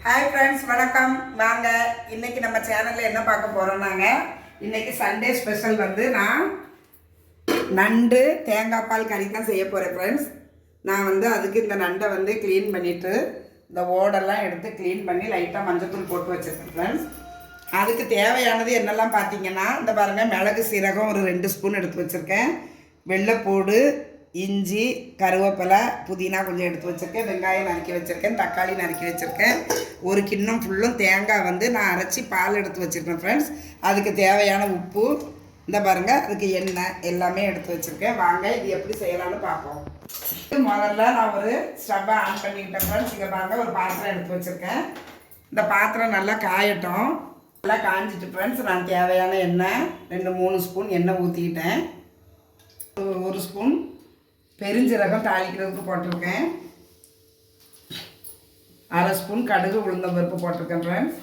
Hi friends, வணக்கம். வாங்க இன்னைக்கு நம்ம சேனலில் என்ன பார்க்க போகிறோம்னாங்க, இன்னைக்கு சண்டே ஸ்பெஷல் வந்து நான் நண்டு தேங்காய் பால் கறி தான் செய்ய போகிறேன் ஃப்ரெண்ட்ஸ். நான் வந்து அதுக்கு இந்த நண்டை வந்து க்ளீன் பண்ணிவிட்டு இந்த ஓடெல்லாம் எடுத்து க்ளீன் பண்ணி லைட்டாக மஞ்சத்தூள் போட்டு வச்சுருக்கேன் ஃப்ரெண்ட்ஸ். அதுக்கு தேவையானது என்னெல்லாம் பார்த்தீங்கன்னா, இந்த பாருங்கள், மிளகு சீரகம் ஒரு 2 ஸ்பூன் எடுத்து வச்சுருக்கேன், வெள்ளைப்பூடு, இஞ்சி, கருவேப்பிலை, புதினா கொஞ்சம் எடுத்து வச்சுருக்கேன், வெங்காயம் நறுக்கி வச்சுருக்கேன், தக்காளி நறுக்கி வச்சுருக்கேன், ஒரு கிண்ணம் ஃபுல்லும் தேங்காய் வந்து நான் அரைச்சி பால் எடுத்து வச்சுருக்கேன் ஃப்ரெண்ட்ஸ். அதுக்கு தேவையான உப்பு, இந்த பாருங்கள், அதுக்கு எண்ணெய் எல்லாமே எடுத்து வச்சுருக்கேன். வாங்க இது எப்படி செய்யலாம்னு பார்ப்போம். முதல்ல நான் ஒரு ஸ்டவ்வை ஆன் பண்ணிக்கிட்டேன் ஃப்ரெண்ட்ஸ். இங்கே பாருங்கள், ஒரு பாத்திரம் எடுத்து வச்சுருக்கேன். இந்த பாத்திரம் நல்லா காயட்டும். நல்லா காஞ்சிட்டு ஃப்ரெண்ட்ஸ், நான் தேவையான எண்ணெய் 2-3 ஸ்பூன் எண்ணெய் ஊற்றிக்கிட்டேன். 1 ஸ்பூன் பெருஞ்சீரகம் தாளிக்கிறதுக்கு போட்டிருக்கேன். 1/2 ஸ்பூன் கடுகு உளுந்தம் பருப்பு போட்டிருக்கேன் ஃப்ரெண்ட்ஸ்.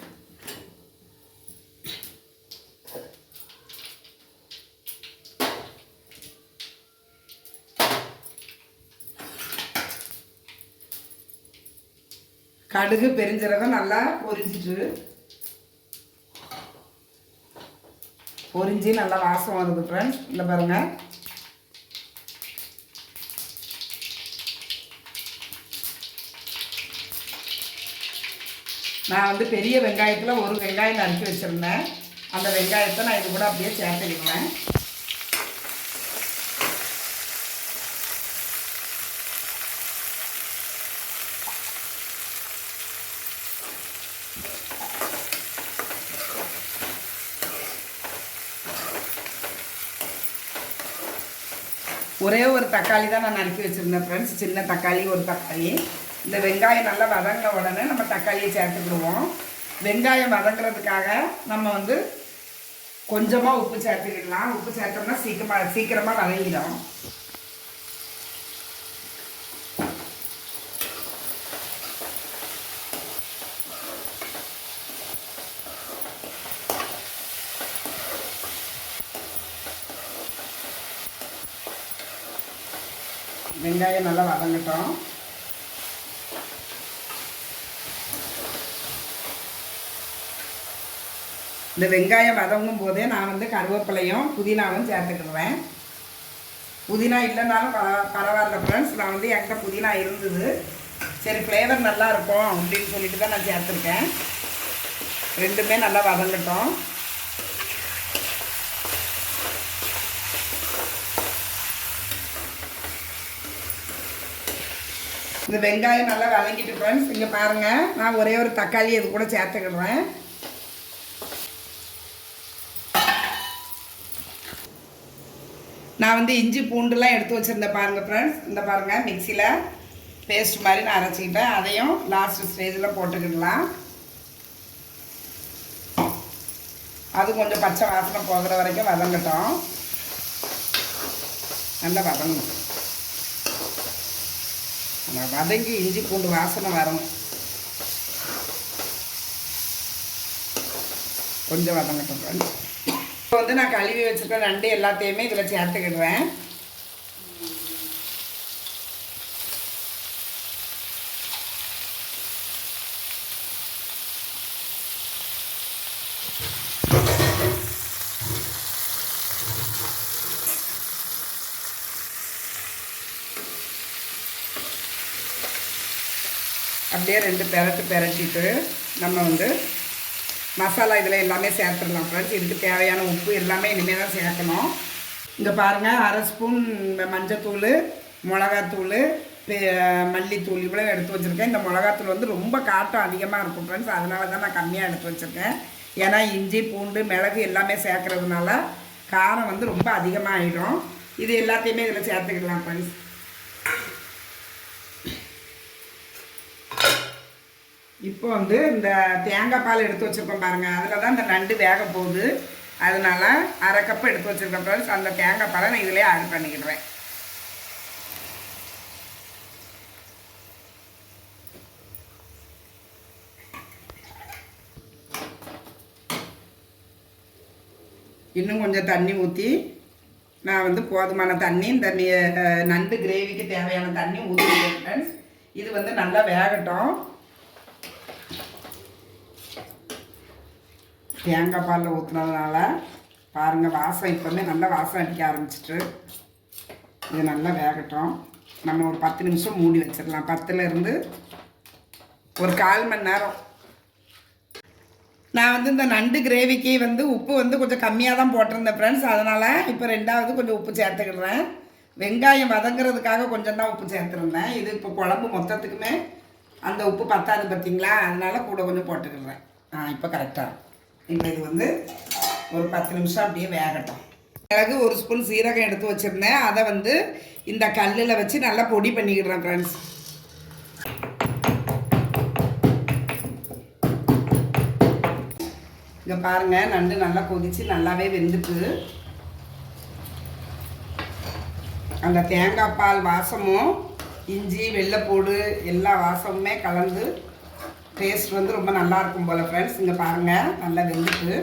கடுகு பெருஞ்சீரகம் நல்லா பொரிஞ்சு நல்லா வாசம் வருது ஃப்ரெண்ட்ஸ். இல்லை பாருங்கள், நான் வந்து பெரிய வெங்காயத்தில் ஒரு வெங்காயம் நறுக்கி வச்சுருந்தேன். அந்த வெங்காயத்தை நான் இது கூட அப்படியே சேர்த்துக்கிடுவேன். ஒரே ஒரு தக்காளி தான் நான் நறுக்கி வச்சுருந்தேன் ஃப்ரெண்ட்ஸ், சின்ன தக்காளி ஒரு தக்காளி. இந்த வெங்காயம் நல்லா வதங்கின உடனே நம்ம தக்காளியை சேர்த்துக்கிடுவோம். வெங்காயம் வதங்குறதுக்காக நம்ம வந்து கொஞ்சமாக உப்பு சேர்த்துக்கிடலாம். உப்பு சேர்த்தோம்னா சீக்கிரமாக வதங்கிடும். வெங்காயம் நல்லா வதங்கட்டும். இந்த வெங்காயம் வதங்கும் போதே நான் வந்து கருவேப்பிலையும் புதினாவும் சேர்த்துக்கிடுவேன். புதினா இல்லைனாலும் பரவாயில்ல ஃப்ரெண்ட்ஸ், நான் வந்து என்கிட்ட புதினா இருந்தது, சரி ஃப்ளேவர் நல்லா இருக்கும் அப்படின்னு சொல்லிட்டு தான் நான் சேர்த்துருக்கேன். ரெண்டுமே நல்லா வதங்கட்டும். இந்த வெங்காயம் நல்லா வதங்கிட்டு ஃப்ரெண்ட்ஸ், இங்கே பாருங்கள், நான் ஒரே ஒரு தக்காளி இது கூட சேர்த்துக்கிடுவேன். நான் வந்து இஞ்சி பூண்டுலாம் எடுத்து வச்சுருந்தேன் பாருங்கள் ஃப்ரெண்ட்ஸ். இந்த பாருங்கள், மிக்சியில் பேஸ்ட் மாதிரி நான் அரைச்சிக்கிட்டேன். அதையும் லாஸ்ட் ஸ்டேஜில் போட்டுக்கிடலாம். அது கொஞ்சம் பச்சை வாசனை போகிற வரைக்கும் வதங்கட்டும். நல்லா வதங்கணும். வதங்கி இஞ்சி பூண்டு வாசனை வரும். கொஞ்சம் வதங்கட்டும் ஃப்ரெண்ட்ஸ். இப்போ வந்து நான் கழுவி வச்சுருக்க நண்டு எல்லாத்தையுமே இதில் சேர்த்துக்கிடுவேன். அப்படியே 2 பெரட்டிட்டு நம்ம வந்து மசாலா இதில் எல்லாமே சேர்த்துடலாம் ஃப்ரெண்ட்ஸ். இதுக்கு தேவையான உப்பு எல்லாமே இனிமேல் தான் சேர்க்கணும். இங்கே பாருங்கள், 1/2 ஸ்பூன் மஞ்சத்தூள், மிளகாத்தூள், மல்லித்தூள் இவ்வளோ எடுத்து வச்சுருக்கேன். இந்த மிளகாத்தூள் வந்து ரொம்ப காட்டம் அதிகமாக இருக்கும் ஃப்ரெண்ட்ஸ், அதனால தான் நான் கம்மியாக எடுத்து வச்சுருக்கேன். ஏன்னா இஞ்சி பூண்டு மிளகு எல்லாமே சேர்க்குறதுனால காரம் வந்து ரொம்ப அதிகமாக ஆகிடும். இது எல்லாத்தையுமே இதில் சேர்த்துக்கிடலாம் ஃப்ரெண்ட்ஸ். இப்போ வந்து இந்த தேங்காய் பால் எடுத்து வச்சுருக்கோம் பாருங்கள், அதில் தான் இந்த நண்டு வேக போகுது. அதனால் 1/2 கப் எடுத்து வச்சுருக்கேன் ஃப்ரெண்ட்ஸ். அந்த தேங்காய் பாலை நான் இதிலே ஆட் பண்ணிக்கிடுவேன். இன்னும் கொஞ்சம் தண்ணி ஊற்றி நான் வந்து போதுமான தண்ணி, இந்த நண்டு கிரேவிக்கு தேவையான தண்ணி ஊற்றிக்கிட்டேன் ஃப்ரெண்ட்ஸ். இது வந்து நல்லா வேகட்டும். தேங்காய் பாலில் ஊற்றுனதுனால பாருங்கள் வாசம் இப்போமே நல்லா வாசம் அடிக்க ஆரம்பிச்சிட்டு. இது நல்லா வேகட்டும். நம்ம ஒரு 10 நிமிஷம் மூடி வச்சிடலாம். 10லேருந்து ஒரு 1/4 மணி நேரம். நான் வந்து இந்த நண்டு கிரேவிக்கு வந்து உப்பு வந்து கொஞ்சம் கம்மியாக தான் போட்டிருந்தேன் ஃப்ரெண்ட்ஸ். அதனால் இப்போ 2வது கொஞ்சம் உப்பு சேர்த்துக்கிடுறேன். வெங்காயம் வதங்குறதுக்காக கொஞ்சம் தான் உப்பு சேர்த்துருந்தேன். இது இப்போ குழம்பு மொத்தத்துக்குமே அந்த உப்பு பத்தாது பார்த்தீங்களா, அதனால் கூட கொஞ்சம் போட்டுக்கிடுறேன். இப்போ கரெக்டாக. இப்போ இது வந்து ஒரு 10 நிமிஷம் அப்படியே வேகட்டும். மிளகு 1 ஸ்பூன் சீரகம் எடுத்து வச்சுருந்தேன். அதை வந்து இந்த கல்லில் வச்சு நல்லா பொடி பண்ணிக்கிடுறேன் ஃப்ரெண்ட்ஸ். இங்கே பாருங்கள், நண்டு நல்லா கொதித்து நல்லாவே வெந்துட்டு அந்த தேங்காய் பால் வாசமும் இஞ்சி வெள்ளைப்பூடு எல்லா வாசமுமே கலந்து டேஸ்ட் வந்து ரொம்ப நல்லாயிருக்கும் போல் ஃப்ரெண்ட்ஸ். இங்கே பாருங்கள், நல்லா வெந்துட்டு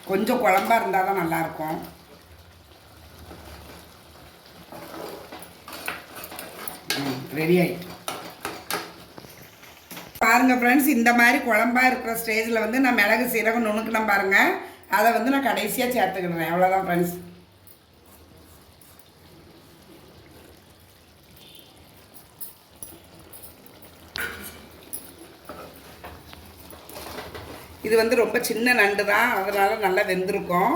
கொஞ்சம் குழம்பா இருந்தால் தான் நல்லாயிருக்கும். ரெடி ஆகிட்டு பாருங்கள் ஃப்ரெண்ட்ஸ். இந்த மாதிரி குழம்பா இருக்கிற ஸ்டேஜில் வந்து நான் மிளகு சீரகம் நுணுக்கணும் பாருங்கள். அதை வந்து நான் கடைசியாக சேர்த்துக்கிடுறேன். அவ்வளோதான் ஃப்ரெண்ட்ஸ். இது வந்து ரொம்ப சின்ன நண்டு தான், அதனால் நல்லா வெந்திருக்கும்.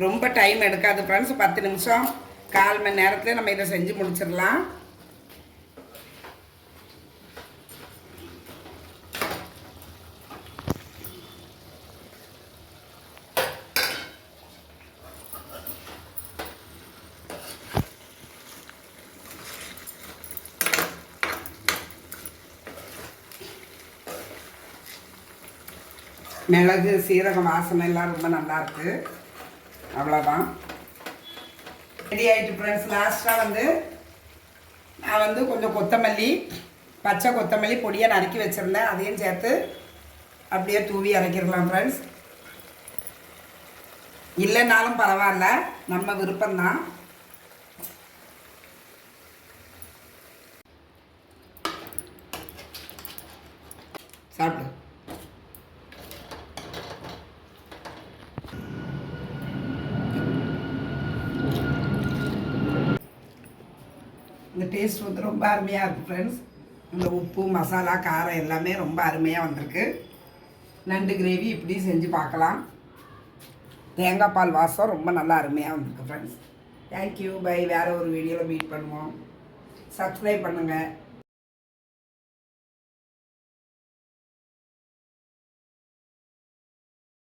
ரொம்ப டைம் எடுக்காது ஃப்ரெண்ட்ஸ். 10 நிமிஷம் 1/4 மணி நேரத்தில் நம்ம இதை செஞ்சு முடிச்சிடலாம். மிளகு சீரகம் வாசனை எல்லாம் ரொம்ப நல்லாயிருக்கு. அவ்வளோதான், ரெடி ஆகிட்டு ஃப்ரெண்ட்ஸ். லாஸ்ட்டாக வந்து நான் வந்து கொஞ்சம் கொத்தமல்லி, பச்சை கொத்தமல்லி பொடியை நறுக்கி வச்சுருந்தேன். அதையும் சேர்த்து அப்படியே தூவி இறக்கிடலாம் ஃப்ரெண்ட்ஸ். இல்லைனாலும் பரவாயில்ல, நம்ம விருப்பம்தான். சாப்பிடு. இந்த டேஸ்ட் வந்து ரொம்ப அருமையாக இருக்குது ஃப்ரெண்ட்ஸ். இந்த உப்பு மசாலா காரம் எல்லாமே ரொம்ப அருமையாக வந்திருக்கு. நண்டு கிரேவி இப்படி செஞ்சு பார்க்கலாம். தேங்காய் பால் வாசம் ரொம்ப நல்லா அருமையாக வந்திருக்கு ஃப்ரெண்ட்ஸ். Thank you, by. வேறு ஒரு வீடியோவில் மீட் பண்ணுவோம். சப்ஸ்கிரைப் பண்ணுங்கள்.